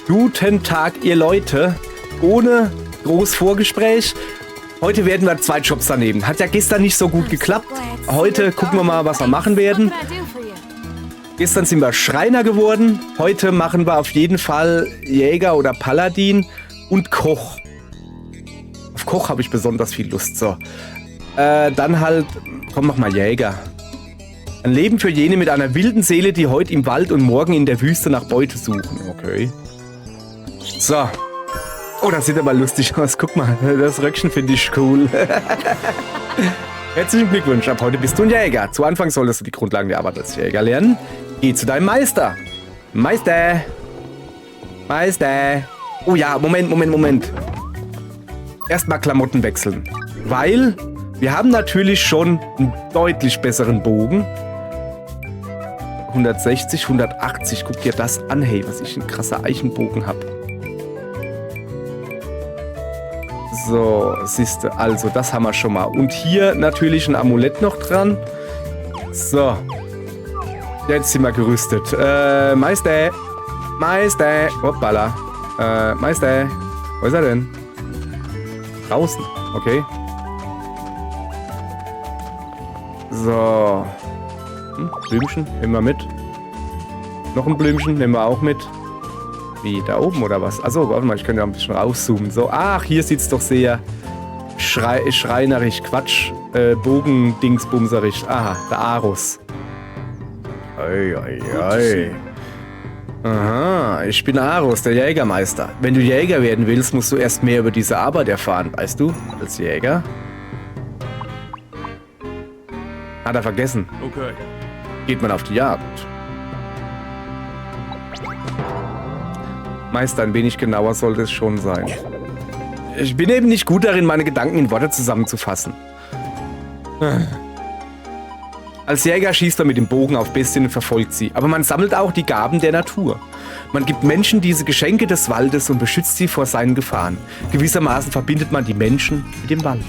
Guten Tag, ihr Leute. Ohne groß Vorgespräch. Heute werden wir 2 Jobs daneben. Hat ja gestern nicht so gut geklappt. Heute gucken wir mal, was wir machen werden. Gestern sind wir Schreiner geworden. Heute machen wir auf jeden Fall Jäger oder Paladin und Koch. Auf Koch habe ich besonders viel Lust. So. Dann halt, komm, mach mal Jäger. Ein Leben für jene mit einer wilden Seele, die heute im Wald und morgen in der Wüste nach Beute suchen. Okay. So. Oh, das sieht aber lustig aus. Guck mal, das Röckchen finde ich cool. Herzlichen Glückwunsch. Ab heute bist du ein Jäger. Zu Anfang solltest du die Grundlagen der Arbeit als Jäger lernen. Geh zu deinem Meister. Meister. Meister. Oh ja, Moment. Erstmal Klamotten wechseln. Weil wir haben natürlich schon einen deutlich besseren Bogen. 160, 180. Guck dir das an, hey, was ich ein krasser Eichenbogen habe. So, siehste, also das haben wir schon mal. Und hier natürlich ein Amulett noch dran. So. Jetzt sind wir gerüstet. Meister. Meister. Hoppala. Meister. Wo ist er denn? Draußen. Okay. So. Blümchen, nehmen wir mit. Noch ein Blümchen, nehmen wir auch mit. Wie, da oben oder was? Achso, warte mal, ich könnte ja ein bisschen rauszoomen. So, ach, hier sieht es doch sehr schreinerisch, Quatsch, Bogendingsbumserisch. Aha, der Arus. Ei. Aha, ich bin Arus, der Jägermeister. Wenn du Jäger werden willst, musst du erst mehr über diese Arbeit erfahren, weißt du? Als Jäger. Hat er vergessen. Okay. Geht man auf die Jagd. Meister, ein wenig genauer sollte es schon sein. Ich bin eben nicht gut darin, meine Gedanken in Worte zusammenzufassen. Als Jäger schießt man mit dem Bogen auf Bestien und verfolgt sie. Aber man sammelt auch die Gaben der Natur. Man gibt Menschen diese Geschenke des Waldes und beschützt sie vor seinen Gefahren. Gewissermaßen verbindet man die Menschen mit dem Wald.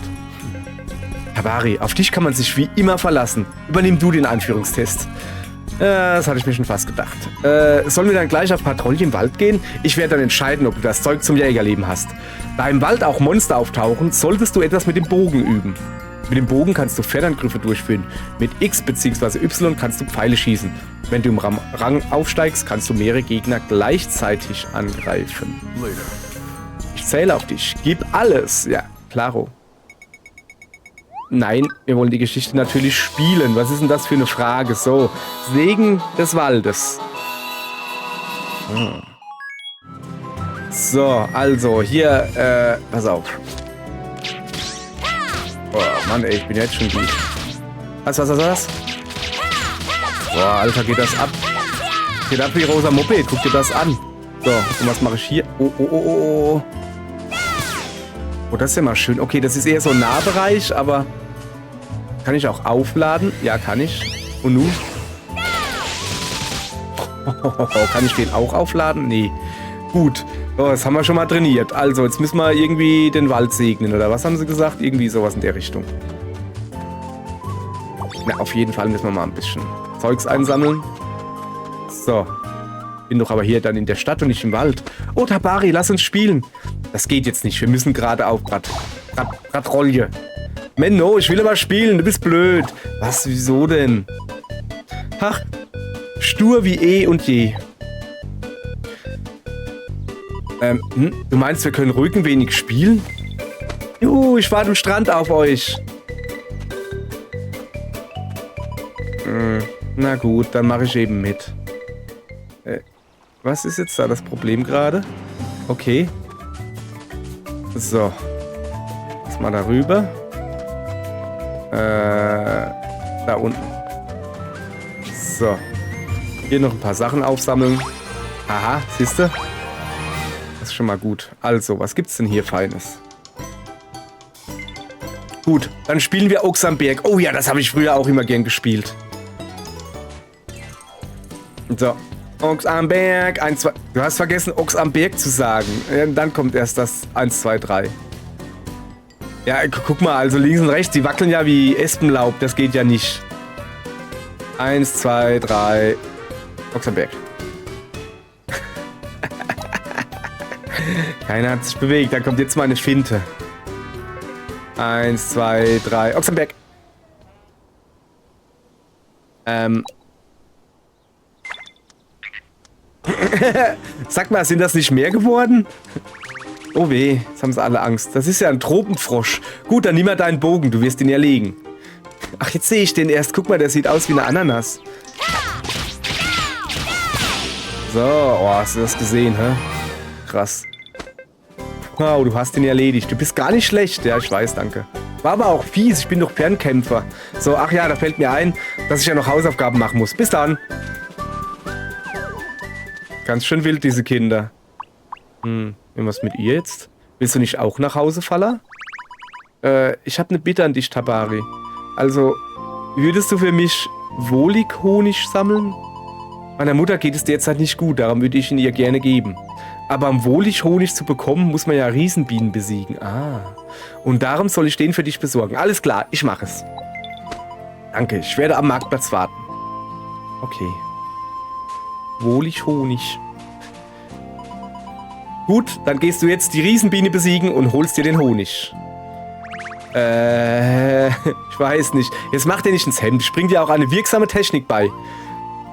Tabari, auf dich kann man sich wie immer verlassen. Übernimm du den Einführungstest. Das hatte ich mir schon fast gedacht. Sollen wir dann gleich auf Patrouille im Wald gehen? Ich werde dann entscheiden, ob du das Zeug zum Jägerleben hast. Da im Wald auch Monster auftauchen, solltest du etwas mit dem Bogen üben. Mit dem Bogen kannst du Fernangriffe durchführen. Mit X bzw. Y kannst du Pfeile schießen. Wenn du im Rang aufsteigst, kannst du mehrere Gegner gleichzeitig angreifen. Ich zähle auf dich. Gib alles. Ja, klaro. Nein, wir wollen die Geschichte natürlich spielen. Was ist denn das für eine Frage? So, Segen des Waldes. So, also, hier, pass auf. Oh, Mann, ey, ich bin jetzt schon gut. Was? Boah, Alter, geht das ab. Geht ab wie rosa Moped, guck dir das an. So, und was mache ich hier? Oh. Oh, das ist ja mal schön. Okay, das ist eher so ein Nahbereich, aber... Kann ich auch aufladen? Ja, kann ich. Und nun? Kann ich den auch aufladen? Nee. Gut. So, das haben wir schon mal trainiert. Also, jetzt müssen wir irgendwie den Wald segnen, oder was haben sie gesagt? Irgendwie sowas in der Richtung. Na, auf jeden Fall müssen wir mal ein bisschen Zeugs einsammeln. So. Bin doch aber hier dann in der Stadt und nicht im Wald. Oh, Tabari, lass uns spielen. Das geht jetzt nicht. Wir müssen gerade auf Patrouille. Menno, ich will aber spielen. Du bist blöd. Was, wieso denn? Ach, stur wie eh und je. Du meinst, wir können ruhig ein wenig spielen? Juhu, ich warte am Strand auf euch. Na gut, dann mache ich eben mit. Was ist jetzt da das Problem gerade? Okay. So. Jetzt mal darüber. Da unten. So. Hier noch ein paar Sachen aufsammeln. Aha, siehst du? Das ist schon mal gut. Also, was gibt's denn hier Feines? Gut, dann spielen wir Ochs am Berg. Oh ja, das habe ich früher auch immer gern gespielt. So. Ochs am Berg. 1, 2. Du hast vergessen, Ochs am Berg zu sagen. Dann kommt erst das 1, 2, 3. Ja, guck mal, also links und rechts, die wackeln ja wie Espenlaub. Das geht ja nicht. 1, 2, 3. Ochs am Berg. Keiner hat sich bewegt. Da kommt jetzt mal eine Finte. 1, 2, 3. Ochsenberg. Sag mal, sind das nicht mehr geworden? Oh weh, jetzt haben sie alle Angst. Das ist ja ein Tropenfrosch. Gut, dann nimm mal deinen Bogen, du wirst ihn erlegen. Ach, jetzt sehe ich den erst. Guck mal, der sieht aus wie eine Ananas. So, oh, hast du das gesehen, hä? Krass. Wow, du hast ihn erledigt. Du bist gar nicht schlecht. Ja, ich weiß, danke. War aber auch fies, ich bin doch Fernkämpfer. So, ach ja, da fällt mir ein, dass ich ja noch Hausaufgaben machen muss. Bis dann. Ganz schön wild, diese Kinder. Was mit ihr jetzt? Willst du nicht auch nach Hause, Falla? Ich habe eine Bitte an dich, Tabari. Also, würdest du für mich Wohlig-Honig sammeln? Meiner Mutter geht es derzeit nicht gut, darum würde ich ihn ihr gerne geben. Aber um Wohlig-Honig zu bekommen, muss man ja Riesenbienen besiegen. Ah. Und darum soll ich den für dich besorgen. Alles klar, ich mache es. Danke, ich werde am Marktplatz warten. Okay. Wohlig-Honig. Gut, dann gehst du jetzt die Riesenbiene besiegen und holst dir den Honig. Ich weiß nicht. Jetzt mach dir nicht ins Hemd. Ich bring dir auch eine wirksame Technik bei.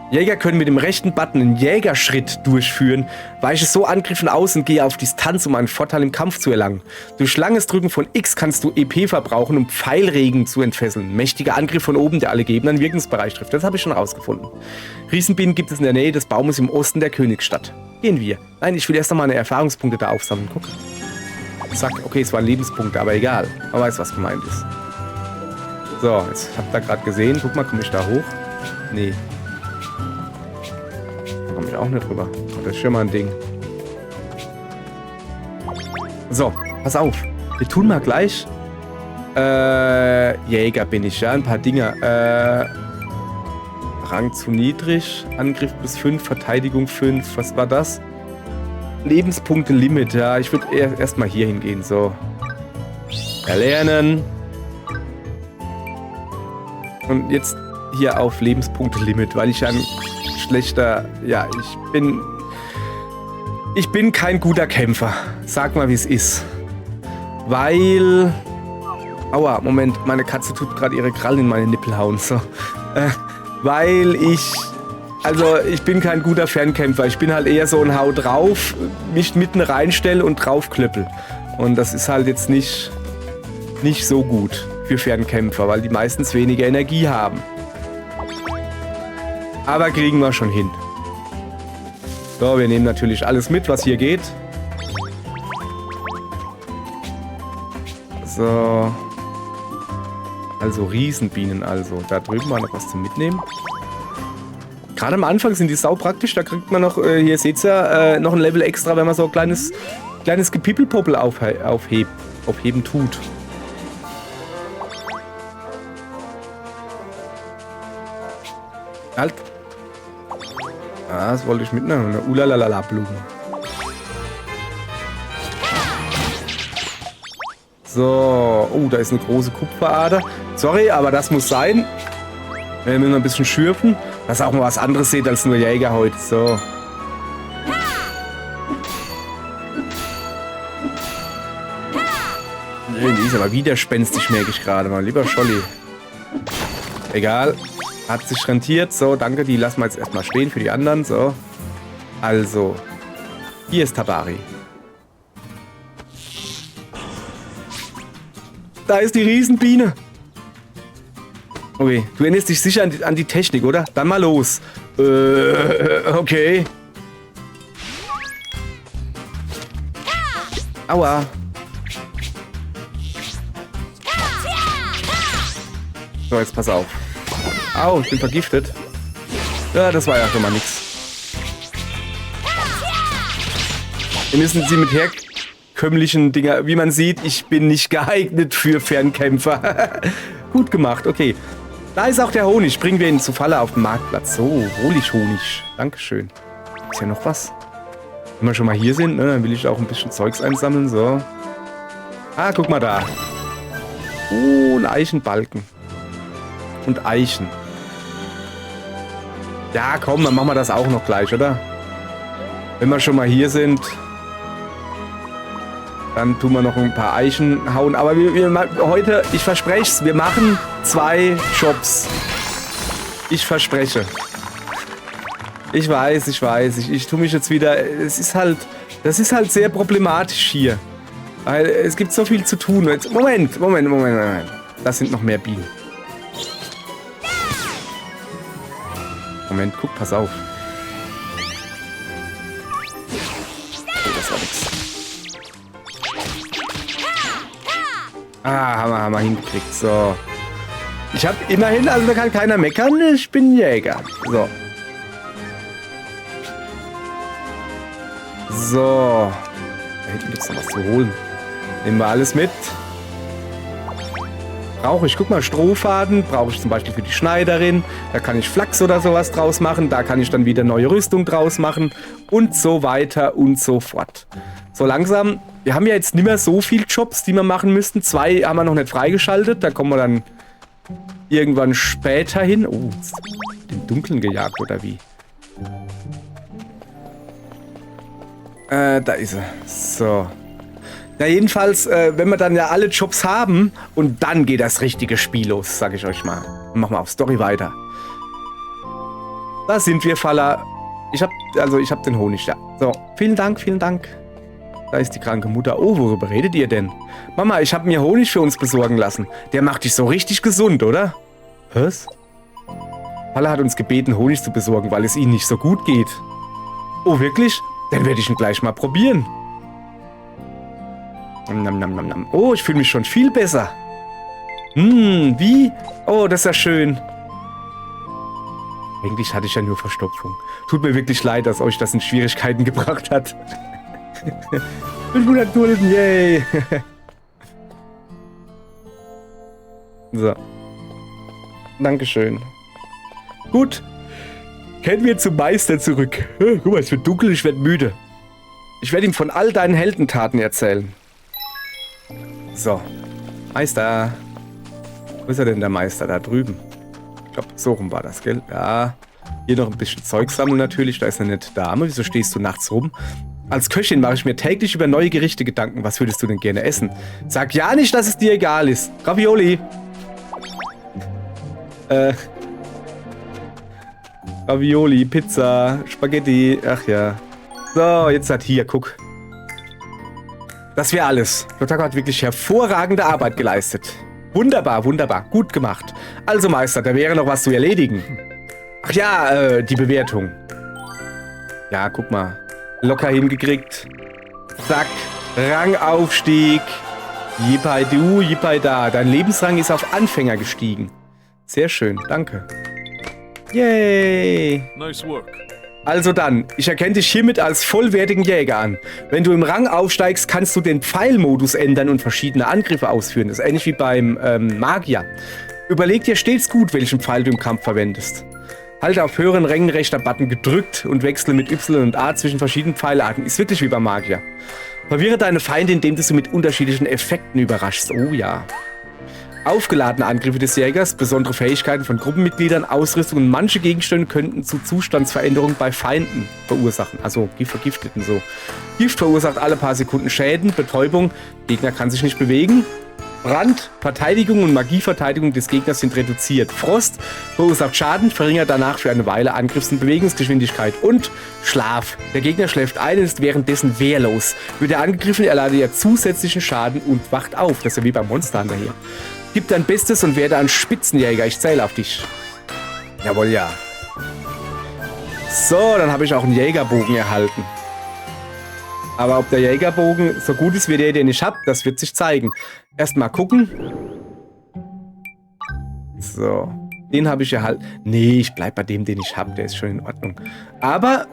Jäger können mit dem rechten Button einen Jägerschritt durchführen, weiche so Angriffen aus und gehe auf Distanz, um einen Vorteil im Kampf zu erlangen. Durch langes Drücken von X kannst du EP verbrauchen, um Pfeilregen zu entfesseln. Mächtiger Angriff von oben, der alle Gegnern Wirkungsbereich trifft. Das habe ich schon rausgefunden. Riesenbienen gibt es in der Nähe des Baumes im Osten der Königsstadt. Gehen wir. Nein, ich will erst noch mal eine Erfahrungspunkte da aufsammeln. Guck. Zack, okay, es waren Lebenspunkte, aber egal. Man weiß, was gemeint ist. So, jetzt habt ihr gerade gesehen. Guck mal, komme ich da hoch? Nee. Komme ich auch nicht drüber. Das ist schon mal ein Ding. So, pass auf. Wir tun mal gleich. Jäger bin ich, ja. Ein paar Dinger. Rang zu niedrig. Angriff plus 5, Verteidigung 5. Was war das? Lebenspunkte Limit, ja. Ich würde erstmal hier hingehen. So. Erlernen. Und jetzt hier auf Lebenspunkte Limit, weil ich ja ein schlechter. Ja, ich bin kein guter Kämpfer. Sag mal, wie es ist. Weil. Aua, Moment, meine Katze tut gerade ihre Krallen in meine Nippel hauen. So. Weil ich bin kein guter Fernkämpfer. Ich bin halt eher so ein Hau drauf, mich mitten reinstelle und draufklöppel. Und das ist halt jetzt nicht so gut für Fernkämpfer, weil die meistens weniger Energie haben. Aber kriegen wir schon hin. So, wir nehmen natürlich alles mit, was hier geht. So. Also Riesenbienen also. Da drüben war noch was zum Mitnehmen. Gerade am Anfang sind die sau praktisch. Da kriegt man noch, hier seht ihr, noch ein Level extra, wenn man so ein kleines Gepippelpoppel aufheben tut. Halt. Ah, das wollte ich mitnehmen. Eine Ulalalala-Blume. So. Oh, da ist eine große Kupferader. Sorry, aber das muss sein. Wir müssen ein bisschen schürfen. Dass ihr auch mal was anderes seht als nur Jäger heute. So. Die ist aber widerspenstig, merke ich gerade mal. Lieber Scholli. Egal. Hat sich rentiert. So, danke. Die lassen wir jetzt erstmal stehen für die anderen. So. Also. Hier ist Tabari. Da ist die Riesenbiene. Okay, du erinnerst dich sicher an die Technik, oder? Dann mal los. Okay. Aua. So, jetzt pass auf. Au, ich bin vergiftet. Ja, das war ja schon mal nix. Wir müssen sie mit herkömmlichen Dinger... Wie man sieht, ich bin nicht geeignet für Fernkämpfer. Gut gemacht, okay. Da ist auch der Honig. Bringen wir ihn zu Falle auf den Marktplatz. So, Honig. Dankeschön. Ist ja noch was. Wenn wir schon mal hier sind, ne, dann will ich auch ein bisschen Zeugs einsammeln. So. Ah, guck mal da. Oh, ein Eichenbalken. Und Eichen. Ja, komm, dann machen wir das auch noch gleich, oder? Wenn wir schon mal hier sind. Dann tun wir noch ein paar Eichen hauen. Aber heute, ich verspreche es, wir machen 2 Jobs. Ich verspreche. Ich weiß. Ich tue mich jetzt wieder... Das ist halt sehr problematisch hier. Weil es gibt so viel zu tun. Jetzt, Moment. Das sind noch mehr Bienen. Moment, guck, pass auf. Oh, das war nix. Haben wir hingekriegt. So. Ich habe immerhin, also da kann keiner meckern, ich bin Jäger. So. So. Da hinten gibt es noch was zu holen. Nehmen wir alles mit. Brauche ich, guck mal, Strohfaden. Brauche ich zum Beispiel für die Schneiderin. Da kann ich Flachs oder sowas draus machen. Da kann ich dann wieder neue Rüstung draus machen. Und so weiter und so fort. So langsam. Wir haben ja jetzt nicht mehr so viele Jobs, die wir machen müssten. 2 haben wir noch nicht freigeschaltet. Da kommen wir dann irgendwann später hin. Oh, im Dunkeln gejagt oder wie? Da ist er. So. Na jedenfalls, wenn wir dann ja alle Jobs haben und dann geht das richtige Spiel los, sag ich euch mal. Machen wir auf Story weiter. Da sind wir, Faller. Ich hab den Honig, ja. So, vielen Dank. Da ist die kranke Mutter. Oh, worüber redet ihr denn? Mama, ich habe mir Honig für uns besorgen lassen. Der macht dich so richtig gesund, oder? Was? Faller hat uns gebeten, Honig zu besorgen, weil es ihnen nicht so gut geht. Oh, wirklich? Dann werde ich ihn gleich mal probieren. Oh, ich fühle mich schon viel besser. Wie? Oh, das ist ja schön. Eigentlich hatte ich ja nur Verstopfung. Tut mir wirklich leid, dass euch das in Schwierigkeiten gebracht hat. 500 Gulden, yay. So. Dankeschön. Gut. Kehren wir zum Meister zurück. Guck mal, es wird dunkel, ich werde müde. Ich werde ihm von all deinen Heldentaten erzählen. So. Meister. Wo ist er denn, der Meister? Da drüben. Ich glaube, so rum war das, gell? Ja. Hier noch ein bisschen Zeug sammeln natürlich. Da ist eine nette Dame. Wieso stehst du nachts rum? Als Köchin mache ich mir täglich über neue Gerichte Gedanken. Was würdest du denn gerne essen? Sag ja nicht, dass es dir egal ist. Ravioli. Ravioli, Pizza, Spaghetti. Ach ja. So, jetzt hat hier, guck. Das wäre alles. Lotako hat wirklich hervorragende Arbeit geleistet. Wunderbar, wunderbar. Gut gemacht. Also, Meister, da wäre noch was zu erledigen. Ach ja, die Bewertung. Ja, guck mal. Locker hingekriegt. Zack. Rangaufstieg. Jipai du, jipai da. Dein Lebensrang ist auf Anfänger gestiegen. Sehr schön, danke. Yay. Nice work. Also dann, ich erkenne dich hiermit als vollwertigen Jäger an. Wenn du im Rang aufsteigst, kannst du den Pfeilmodus ändern und verschiedene Angriffe ausführen. Das ist ähnlich wie beim Magier. Überleg dir stets gut, welchen Pfeil du im Kampf verwendest. Halte auf höheren Rängen rechter Button gedrückt und wechsle mit Y und A zwischen verschiedenen Pfeilarten. Ist wirklich wie beim Magier. Verwirre deine Feinde, indem du sie mit unterschiedlichen Effekten überraschst. Oh ja. Aufgeladene Angriffe des Jägers, besondere Fähigkeiten von Gruppenmitgliedern, Ausrüstung und manche Gegenstände könnten zu Zustandsveränderungen bei Feinden verursachen. Also Vergifteten so. Gift verursacht alle paar Sekunden Schäden, Betäubung, Gegner kann sich nicht bewegen. Brand, Verteidigung und Magieverteidigung des Gegners sind reduziert. Frost verursacht Schaden, verringert danach für eine Weile Angriffs- und Bewegungsgeschwindigkeit. Und Schlaf. Der Gegner schläft ein und ist währenddessen wehrlos. Wird er angegriffen, erleidet er zusätzlichen Schaden und wacht auf. Das ist ja wie beim Monster Hunter hier. Gib dein Bestes und werde ein Spitzenjäger. Ich zähle auf dich. Jawohl, ja. So, dann habe ich auch einen Jägerbogen erhalten. Aber ob der Jägerbogen so gut ist wie der, den ich habe, das wird sich zeigen. Erstmal gucken. So. Den habe ich erhalten. Nee, ich bleib bei dem, den ich habe. Der ist schon in Ordnung. Aber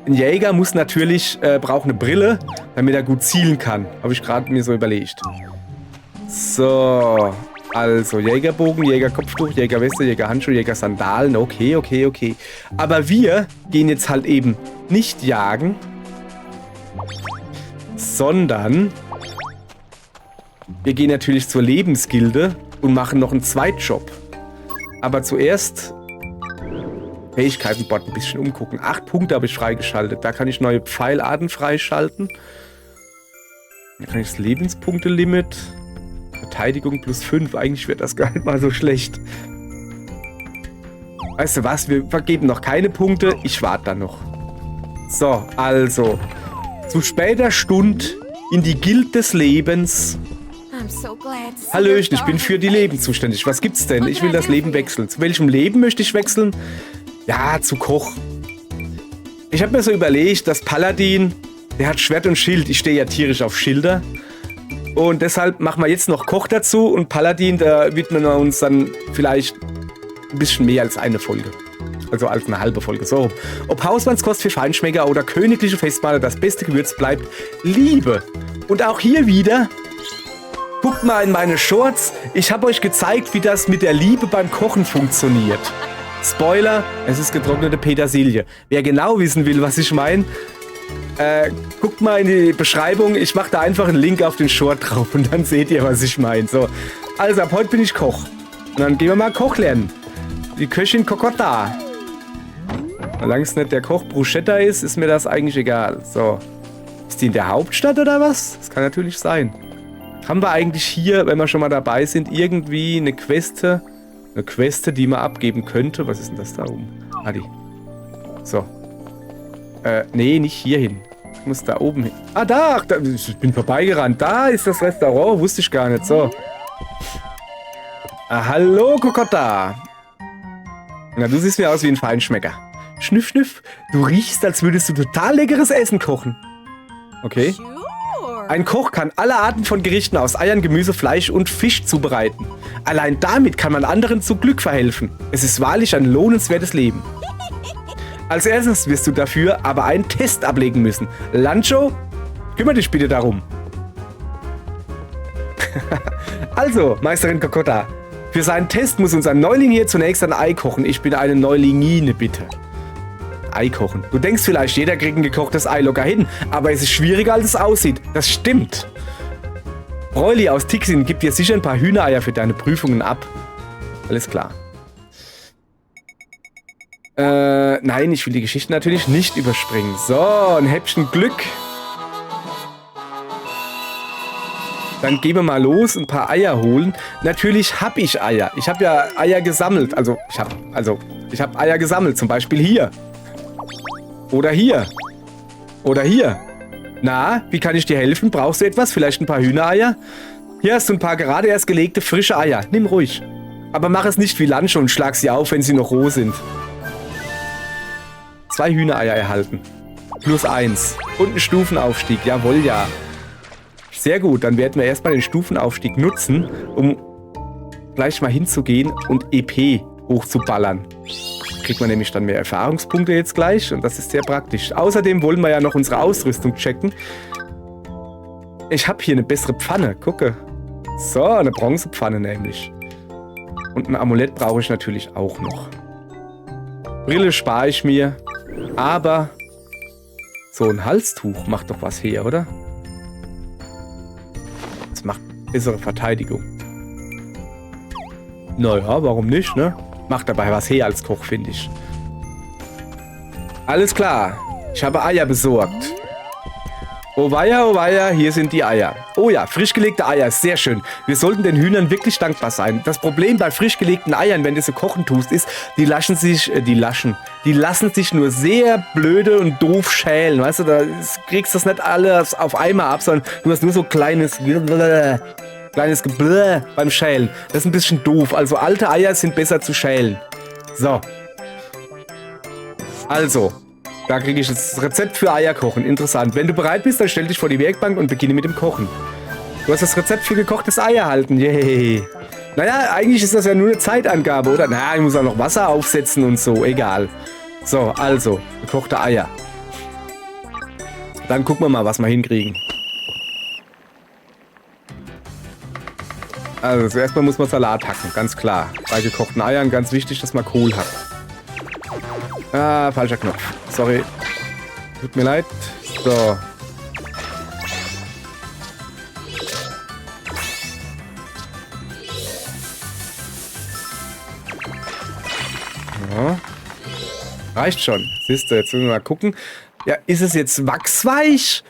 ein Jäger muss natürlich, braucht eine Brille, damit er gut zielen kann. Habe ich gerade mir so überlegt. So. Also Jägerbogen, Jägerkopftuch, Jägerweste, Jägerhandschuhe, Jägersandalen. Okay, okay, okay. Aber wir gehen jetzt halt eben nicht jagen, sondern wir gehen natürlich zur Lebensgilde und machen noch einen Zweitjob. Aber zuerst Fähigkeitenbot ein bisschen umgucken. 8 Punkte habe ich freigeschaltet. Da kann ich neue Pfeilarten freischalten. Dann kann ich das Lebenspunkte-Limit. Verteidigung +5. Eigentlich wird das gar nicht mal so schlecht. Weißt du was? Wir vergeben noch keine Punkte. Ich warte dann noch. So, also. Zu später Stunde in die Guild des Lebens. Hallöchen, ich bin für die Leben zuständig. Was gibt's denn? Ich will das Leben wechseln. Zu welchem Leben möchte ich wechseln? Ja, zu Koch. Ich habe mir so überlegt, dass Paladin, der hat Schwert und Schild. Ich stehe ja tierisch auf Schilder. Und deshalb machen wir jetzt noch Koch dazu. Und Paladin, da widmen wir uns dann vielleicht ein bisschen mehr als eine Folge. Also als eine halbe Folge. So. Ob Hausmannskost für Feinschmecker oder königliche Festmahle das beste Gewürz bleibt, Liebe. Und auch hier wieder, guckt mal in meine Shorts. Ich habe euch gezeigt, wie das mit der Liebe beim Kochen funktioniert. Spoiler, es ist getrocknete Petersilie. Wer genau wissen will, was ich meine, guckt mal in die Beschreibung. Ich mache da einfach einen Link auf den Short drauf und dann seht ihr, was ich meine. So, also ab heute bin ich Koch. Und dann gehen wir mal Koch lernen. Die Köchin Kokotta. Solange es nicht der Koch Bruschetta ist, ist mir das eigentlich egal. So. Ist die in der Hauptstadt oder was? Das kann natürlich sein. Haben wir eigentlich hier, wenn wir schon mal dabei sind, irgendwie eine Queste, die man abgeben könnte? Was ist denn das da oben? Adi. So. Nee, nicht hier hin. Ich muss da oben hin. Ah, da! Ich bin vorbeigerannt. Da ist das Restaurant. Wusste ich gar nicht. So. Ah, hallo, Kokotta. Na, du siehst mir aus wie ein Feinschmecker. Schnüff, schnüff. Du riechst, als würdest du total leckeres Essen kochen. Okay. Ein Koch kann alle Arten von Gerichten aus Eiern, Gemüse, Fleisch und Fisch zubereiten. Allein damit kann man anderen zu Glück verhelfen. Es ist wahrlich ein lohnenswertes Leben. Als erstes wirst du dafür aber einen Test ablegen müssen. Lancho, kümmere dich bitte darum. Also, Meisterin Kokotta, für seinen Test muss unser Neuling hier zunächst ein Ei kochen. Ich bin eine Neulingine, bitte. Ei kochen. Du denkst vielleicht, jeder kriegt ein gekochtes Ei locker hin, aber es ist schwieriger, als es aussieht. Das stimmt. Broili aus Tixin gibt dir sicher ein paar Hühnereier für deine Prüfungen ab. Alles klar. Nein, ich will die Geschichte natürlich nicht überspringen. So, ein Häppchen Glück. Dann gehen wir mal los, ein paar Eier holen. Natürlich habe ich Eier. Ich habe ja Eier gesammelt. Ich habe Eier gesammelt, zum Beispiel hier. Oder hier. Oder hier. Na, wie kann ich dir helfen? Brauchst du etwas? Vielleicht ein paar Hühnereier? Hier hast du ein paar gerade erst gelegte frische Eier. Nimm ruhig. Aber mach es nicht wie Lancho und schlag sie auf, wenn sie noch roh sind. 2 Hühnereier erhalten. +1. Und ein Stufenaufstieg. Jawohl, ja. Sehr gut. Dann werden wir erstmal den Stufenaufstieg nutzen, um gleich mal hinzugehen und EP hochzuballern. Kriegt man nämlich dann mehr Erfahrungspunkte jetzt gleich und das ist sehr praktisch. Außerdem wollen wir ja noch unsere Ausrüstung checken. Ich habe hier eine bessere Pfanne, gucke. So, eine Bronzepfanne nämlich. Und ein Amulett brauche ich natürlich auch noch. Brille spare ich mir, aber so ein Halstuch macht doch was her, oder? Das macht bessere Verteidigung. Naja, warum nicht, ne? Macht dabei was her als Koch, finde ich. Alles klar. Ich habe Eier besorgt. Oh weia, hier sind die Eier. Oh ja, frisch gelegte Eier, sehr schön. Wir sollten den Hühnern wirklich dankbar sein. Das Problem bei frisch gelegten Eiern, wenn du sie kochen tust, ist, die lassen sich nur sehr blöde und doof schälen. Weißt du, da kriegst du das nicht alles auf einmal ab, sondern du hast nur so kleines Geblä beim Schälen. Das ist ein bisschen doof. Also alte Eier sind besser zu schälen. So. Also. Da kriege ich jetzt das Rezept für Eier kochen. Interessant. Wenn du bereit bist, dann stell dich vor die Werkbank und beginne mit dem Kochen. Du hast das Rezept für gekochtes Ei erhalten. Yay. Naja, eigentlich ist das ja nur eine Zeitangabe, oder? Na, ich muss auch noch Wasser aufsetzen und so. Egal. So, also. Gekochte Eier. Dann gucken wir mal, was wir hinkriegen. Also, zuerst mal muss man Salat hacken. Ganz klar. Bei gekochten Eiern ganz wichtig, dass man Kohl hat. Ah, falscher Knopf. Sorry. Tut mir leid. So. Ja. Reicht schon. Siehst du, jetzt müssen wir mal gucken. Ja, ist es jetzt wachsweich?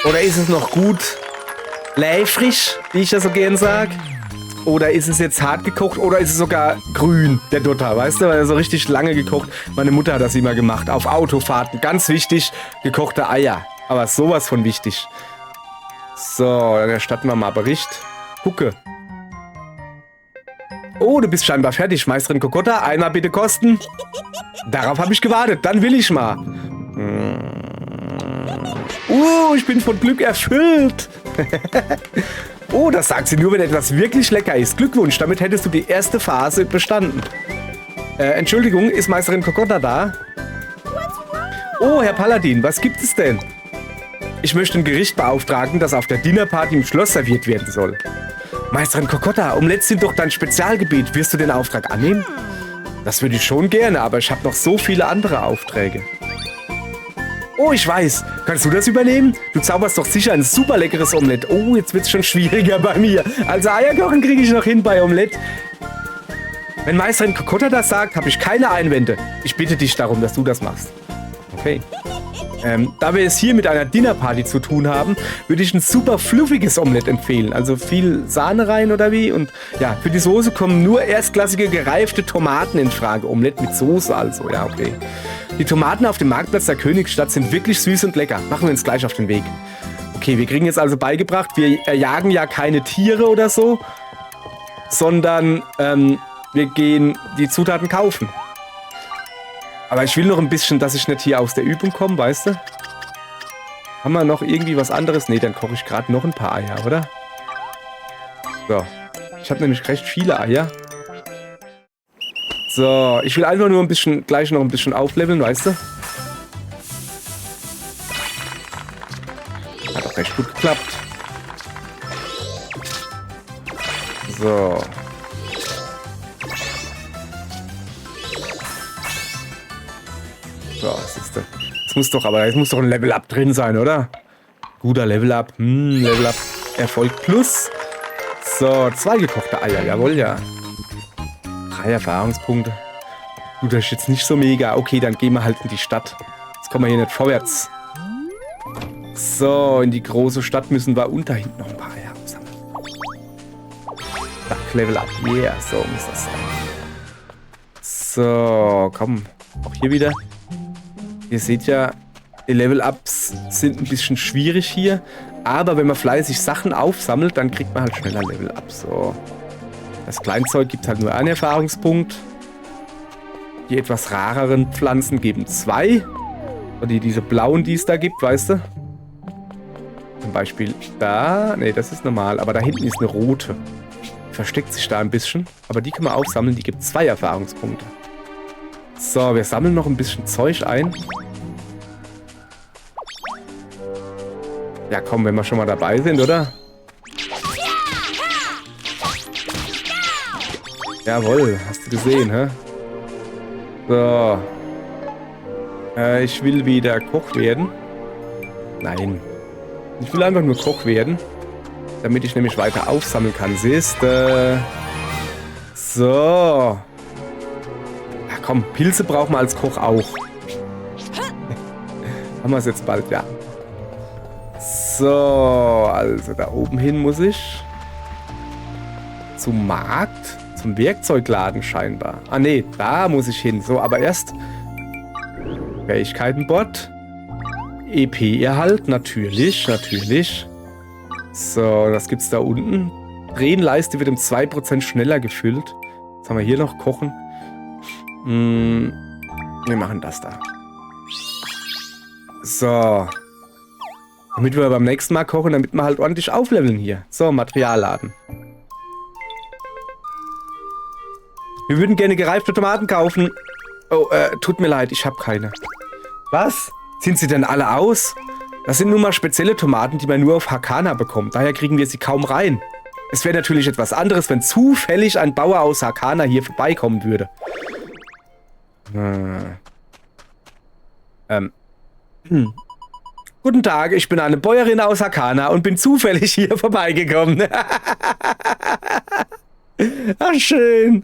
Oder ist es noch gut läfrig, wie ich das so gern sag? Oder ist es jetzt hart gekocht oder ist es sogar grün, der Dotter, weißt du? Weil er so richtig lange gekocht. Meine Mutter hat das immer gemacht. Auf Autofahrten. Ganz wichtig, gekochte Eier. Aber sowas von wichtig. So, dann erstatten wir mal Bericht. Gucke. Oh, du bist scheinbar fertig, Meisterin Kokotta. Einmal bitte kosten. Darauf habe ich gewartet. Dann will ich mal. Ich bin von Glück erfüllt. Oh, das sagt sie nur, wenn etwas wirklich lecker ist. Glückwunsch, damit hättest du die erste Phase bestanden. Entschuldigung, ist Meisterin Kokotta da? Oh, Herr Paladin, was gibt es denn? Ich möchte ein Gericht beauftragen, das auf der Dinnerparty im Schloss serviert werden soll. Meisterin Kokotta, Omelettes sind doch dein Spezialgebiet. Wirst du den Auftrag annehmen? Das würde ich schon gerne, aber ich habe noch so viele andere Aufträge. Oh, ich weiß. Kannst du das übernehmen? Du zauberst doch sicher ein super leckeres Omelett. Oh, jetzt wird's schon schwieriger bei mir. Also Eierkochen kriege ich noch hin bei Omelett. Wenn Meisterin Kokotta das sagt, habe ich keine Einwände. Ich bitte dich darum, dass du das machst. Okay. Da wir es hier mit einer Dinnerparty zu tun haben, würde ich ein super fluffiges Omelett empfehlen. Also viel Sahne rein oder wie? Und ja, für die Soße kommen nur erstklassige gereifte Tomaten in Frage. Omelett mit Soße also, ja okay. Die Tomaten auf dem Marktplatz der Königsstadt sind wirklich süß und lecker. Machen wir uns gleich auf den Weg. Okay, wir kriegen jetzt also beigebracht, wir erjagen ja keine Tiere oder so, sondern wir gehen die Zutaten kaufen. Aber ich will noch ein bisschen, dass ich nicht hier aus der Übung komme, weißt du? Haben wir noch irgendwie was anderes? Ne, dann koche ich gerade noch ein paar Eier, oder? So. Ich habe nämlich recht viele Eier. So, ich will einfach nur ein bisschen, gleich noch ein bisschen aufleveln, weißt du? Hat auch recht gut geklappt. So. So, siehst du. Es muss doch ein Level-Up drin sein, oder? Guter Level-Up. Level-Up. Erfolg plus. So, 2 gekochte Eier, jawohl, ja. 3 Erfahrungspunkte. Gut, das ist jetzt nicht so mega. Okay, dann gehen wir halt in die Stadt. Jetzt kommen wir hier nicht vorwärts. So, in die große Stadt müssen wir und da hinten noch ein paar Eier sammeln. Zack, Level Up. Yeah, so muss das sein. So, komm. Auch hier wieder. Ihr seht ja, die Level-Ups sind ein bisschen schwierig hier. Aber wenn man fleißig Sachen aufsammelt, dann kriegt man halt schneller Level-Up. So. Das Kleinzeug gibt halt nur einen Erfahrungspunkt. Die etwas rareren Pflanzen geben 2. Und diese blauen, die es da gibt, weißt du? Zum Beispiel da. Ne, das ist normal. Aber da hinten ist eine rote. Die versteckt sich da ein bisschen. Aber die kann man aufsammeln. Die gibt 2 Erfahrungspunkte. So, wir sammeln noch ein bisschen Zeug ein. Ja, komm, wenn wir schon mal dabei sind, oder? Jawohl, hast du gesehen, hä? So. Ich will wieder Koch werden. Nein. Ich will einfach nur Koch werden. Damit ich nämlich weiter aufsammeln kann. Siehst du? So. Ja, komm, Pilze brauchen wir als Koch auch. Haben wir es jetzt bald, ja. So, also da oben hin muss ich. Zum Markt? Zum Werkzeugladen scheinbar. Ah ne, da muss ich hin. So, aber erst Fähigkeitenbot. EP-Erhalt, natürlich, natürlich. So, was gibt's da unten? Drehenleiste wird um 2% schneller gefüllt. Was haben wir hier noch? Kochen. Wir machen das da. So. Damit wir beim nächsten Mal kochen, damit wir halt ordentlich aufleveln hier. So, Materialladen. Wir würden gerne gereifte Tomaten kaufen. Oh, tut mir leid, ich habe keine. Was? Sind sie denn alle aus? Das sind nun mal spezielle Tomaten, die man nur auf Hakana bekommt. Daher kriegen wir sie kaum rein. Es wäre natürlich etwas anderes, wenn zufällig ein Bauer aus Hakana hier vorbeikommen würde. Guten Tag, ich bin eine Bäuerin aus Hakana und bin zufällig hier vorbeigekommen. Ach, schön.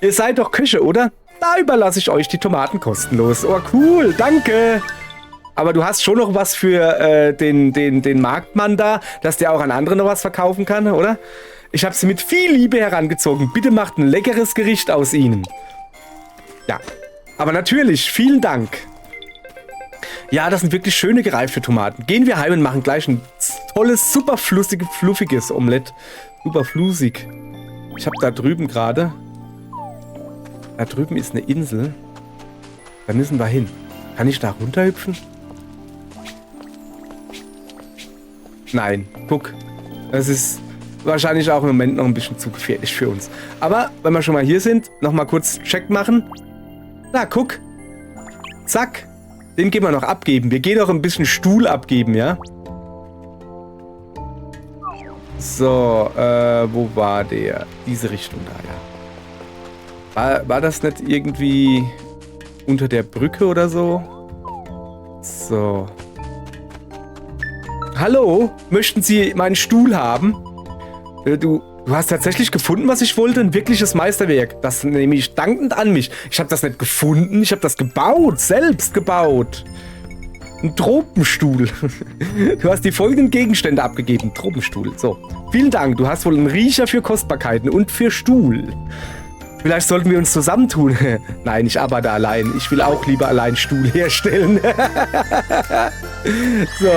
Ihr seid doch Köche, oder? Da überlasse ich euch die Tomaten kostenlos. Oh, cool, danke. Aber du hast schon noch was für den Marktmann da, dass der auch an andere noch was verkaufen kann, oder? Ich habe sie mit viel Liebe herangezogen. Bitte macht ein leckeres Gericht aus ihnen. Ja, aber natürlich, vielen Dank. Ja, das sind wirklich schöne gereifte Tomaten. Gehen wir heim und machen gleich ein tolles, super fluffiges Omelett. Super flusig. Ich habe da drüben gerade... Da drüben ist eine Insel. Da müssen wir hin. Kann ich da runterhüpfen? Nein, guck. Das ist wahrscheinlich auch im Moment noch ein bisschen zu gefährlich für uns. Aber, wenn wir schon mal hier sind, nochmal kurz Check machen. Na, guck. Zack. Den gehen wir noch abgeben. Wir gehen noch ein bisschen Stuhl abgeben, ja? So, wo war der? Diese Richtung da, ja. War das nicht irgendwie unter der Brücke oder so? So. Hallo? Möchten Sie meinen Stuhl haben? Du hast tatsächlich gefunden, was ich wollte? Ein wirkliches Meisterwerk. Das nehme ich dankend an mich. Ich habe das nicht gefunden, ich habe das gebaut. Selbst gebaut. Ein Tropenstuhl. Du hast die folgenden Gegenstände abgegeben. Tropenstuhl. So. Vielen Dank. Du hast wohl einen Riecher für Kostbarkeiten und für Stuhl. Vielleicht sollten wir uns zusammentun. Nein, ich arbeite allein. Ich will auch lieber allein Stuhl herstellen. So.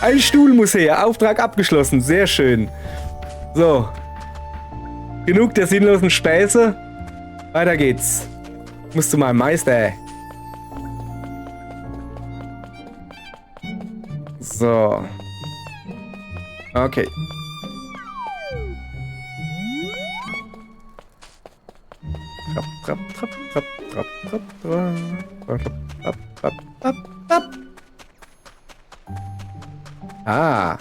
Ein Stuhl muss her. Auftrag abgeschlossen. Sehr schön. So. Genug der sinnlosen Späße. Weiter geht's. Musst du mal Meister. So. Okay. Ah.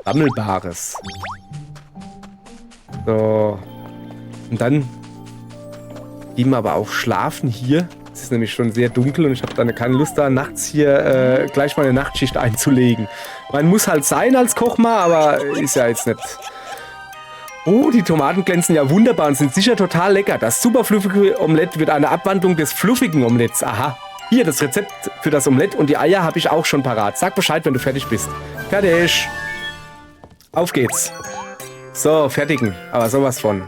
Sammelbares. So. Und dann gehen wir aber auch schlafen hier. Es ist nämlich schon sehr dunkel und ich habe dann keine Lust da, nachts hier gleich mal eine Nachtschicht einzulegen. Man muss halt sein als Koch mal, aber ist ja jetzt nicht... Oh, die Tomaten glänzen ja wunderbar und sind sicher total lecker. Das super fluffige Omelett wird eine Abwandlung des fluffigen Omeletts. Aha. Hier, das Rezept für das Omelett und die Eier habe ich auch schon parat. Sag Bescheid, wenn du fertig bist. Fertig. Auf geht's. So, fertigen. Aber sowas von.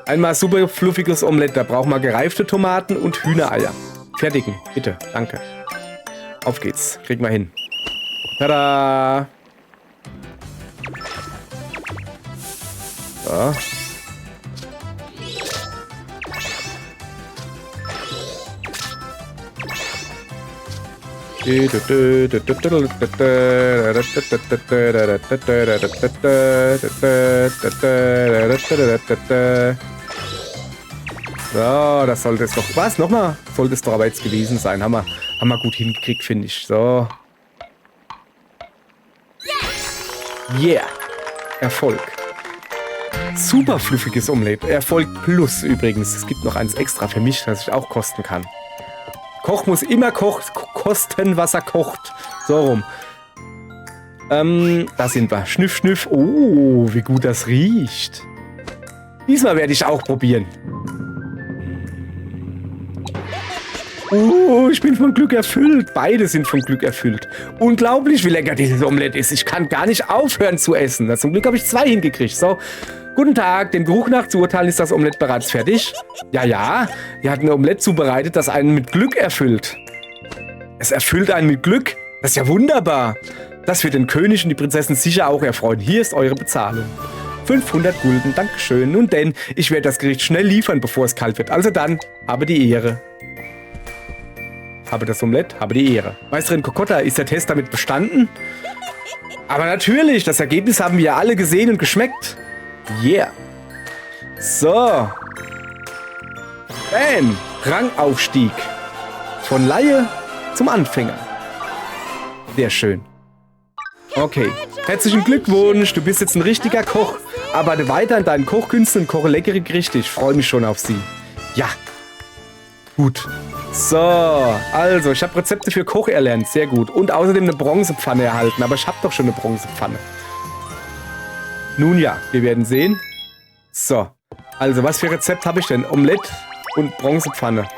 Einmal super fluffiges Omelett. Da brauchen wir gereifte Tomaten und Hühnereier. Fertigen, bitte. Danke. Auf geht's. Kriegen wir hin. Tada! So. So, das sollte es doch... Was? Nochmal? Sollte es doch aber jetzt gewesen sein. Haben wir gut hingekriegt, finde ich. So. Yeah. Erfolg. Super fluffiges Omelett. Erfolg plus übrigens. Es gibt noch eins extra für mich, das ich auch kosten kann. Koch muss immer kosten, was er kocht. So rum. Da sind wir. Schnüff, schnüff. Oh, wie gut das riecht. Diesmal werde ich auch probieren. Ich bin von Glück erfüllt. Beide sind von Glück erfüllt. Unglaublich, wie lecker dieses Omelett ist. Ich kann gar nicht aufhören zu essen. Zum Glück habe ich 2 hingekriegt. So, guten Tag. Dem Geruch nach zu urteilen ist das Omelett bereits fertig. Ja, ja. Ihr habt ein Omelett zubereitet, das einen mit Glück erfüllt. Es erfüllt einen mit Glück? Das ist ja wunderbar. Das wird den König und die Prinzessin sicher auch erfreuen. Hier ist eure Bezahlung. 500 Gulden, Dankeschön. Nun denn, ich werde das Gericht schnell liefern, bevor es kalt wird. Also dann, habe die Ehre. Habe das Omelett, habe die Ehre. Meisterin Kokotta, ist der Test damit bestanden? Aber natürlich, das Ergebnis haben wir ja alle gesehen und geschmeckt. Yeah. So. Bam. Rangaufstieg. Von Laie zum Anfänger. Sehr schön. Okay. Herzlichen Glückwunsch. Du bist jetzt ein richtiger Koch. Arbeite weiter an deinen Kochkünsten und koche leckere Gerichte. Ich freue mich schon auf sie. Ja. Gut. So, also, ich habe Rezepte für Koch erlernt. Sehr gut. Und außerdem eine Bronzepfanne erhalten. Aber ich habe doch schon eine Bronzepfanne. Nun ja, wir werden sehen. So, also, was für Rezept habe ich denn? Omelett und Bronzepfanne.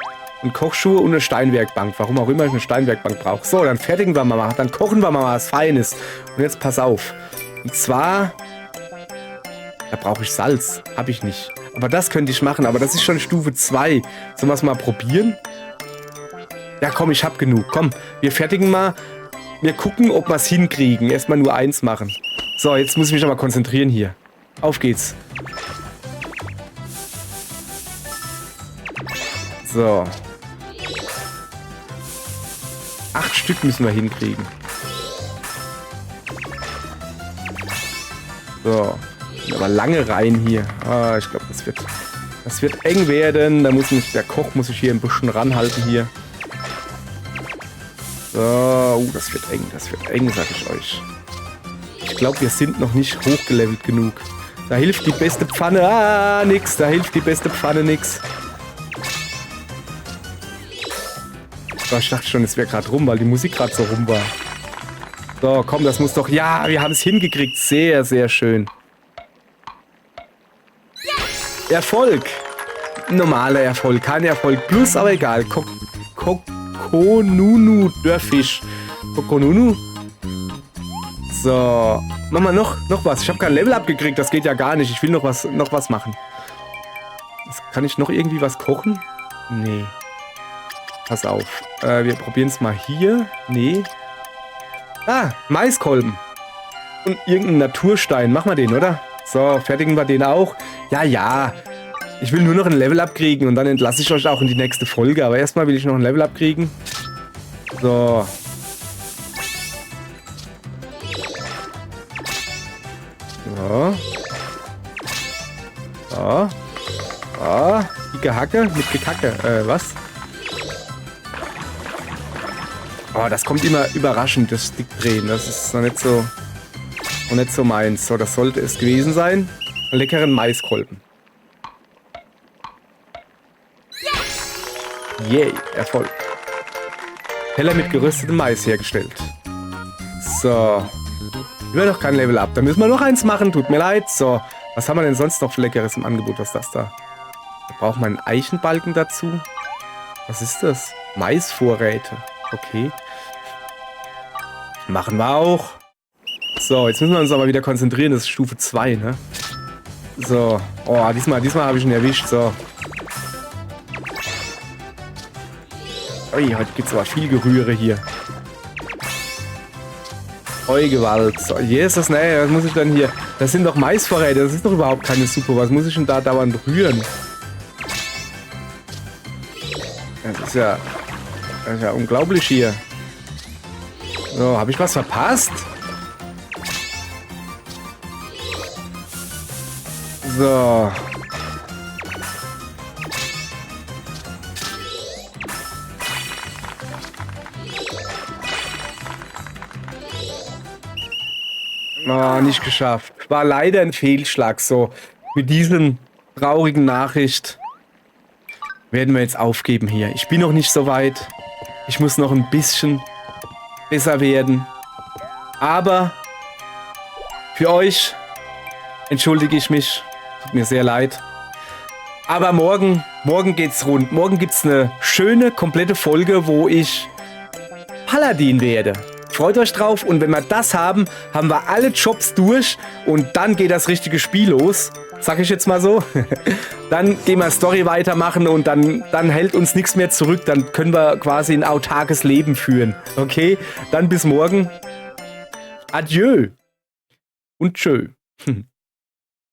Und Kochschuhe und eine Steinwerkbank. Warum auch immer ich eine Steinwerkbank brauche. So, dann fertigen wir mal. Dann kochen wir mal was Feines. Und jetzt pass auf. Und zwar... Da brauche ich Salz. Habe ich nicht. Aber das könnte ich machen. Aber das ist schon Stufe 2. Sollen wir es mal probieren? Ja, komm, ich habe genug. Komm, wir fertigen mal. Wir gucken, ob wir es hinkriegen. Erstmal nur eins machen. So, jetzt muss ich mich aber konzentrieren hier. Auf geht's. So. 8 Stück müssen wir hinkriegen. So. Aber lange rein hier. Ah, ich glaube, das wird eng werden. Da muss der Koch muss sich hier ein bisschen ranhalten hier. So. Das wird eng, sag ich euch. Ich glaube, wir sind noch nicht hochgelevelt genug. Da hilft die beste Pfanne. Ah, nix. Da hilft die beste Pfanne nix. So, ich dachte schon, es wäre gerade rum, weil die Musik gerade so rum war. So, komm, das muss doch... Ja, wir haben es hingekriegt. Sehr, sehr schön. Erfolg. Normaler Erfolg. Kein Erfolg plus, aber egal. Kokonunu, der Fisch. Kokonunu. So. Machen wir noch was. Ich habe kein Level abgekriegt. Das geht ja gar nicht. Ich will noch was machen. Kann ich noch irgendwie was kochen? Nee. Pass auf. Wir probieren es mal hier. Nee. Ah, Maiskolben. Und irgendein Naturstein. Machen wir den, oder? So, fertigen wir den auch. Ja, ja. Ich will nur noch ein Level abkriegen und dann entlasse ich euch auch in die nächste Folge. Aber erstmal will ich noch ein Level abkriegen. So. So. So. So. Die Gehacke mit Gekacke. Was? Oh, das kommt immer überraschend, das Stickdrehen. Das ist noch nicht so meins. So, das sollte es gewesen sein. Einen leckeren Maiskolben. Yay, Erfolg. Teller mit geröstetem Mais hergestellt. So. Wir haben noch kein Level up. Da müssen wir noch eins machen. Tut mir leid. So. Was haben wir denn sonst noch für Leckeres im Angebot? Was ist das da? Da braucht man einen Eichenbalken dazu. Was ist das? Maisvorräte. Okay. Machen wir auch. So, jetzt müssen wir uns aber wieder konzentrieren. Das ist Stufe 2, ne? So. Oh, diesmal habe ich ihn erwischt. So. Ui, heute gibt es aber viel Gerühre hier. Oi, Gewalt. So, Jesus, ne, was muss ich denn hier? Das sind doch Maisvorräte. Das ist doch überhaupt keine Suppe. Was muss ich denn da dauernd rühren? Das ist ja unglaublich hier. So, habe ich was verpasst? So. Oh, nicht geschafft. War leider ein Fehlschlag. So, mit diesem traurigen Nachricht werden wir jetzt aufgeben hier. Ich bin noch nicht so weit. Ich muss noch ein bisschen besser werden. Aber für euch entschuldige ich mich. Tut mir sehr leid. Aber morgen geht's rund. Morgen gibt's eine schöne, komplette Folge, wo ich Paladin werde. Freut euch drauf und wenn wir das haben, haben wir alle Jobs durch und dann geht das richtige Spiel los. Sag ich jetzt mal so. Dann gehen wir Story weitermachen und dann hält uns nichts mehr zurück. Dann können wir quasi ein autarkes Leben führen. Okay? Dann bis morgen. Adieu. Und tschö.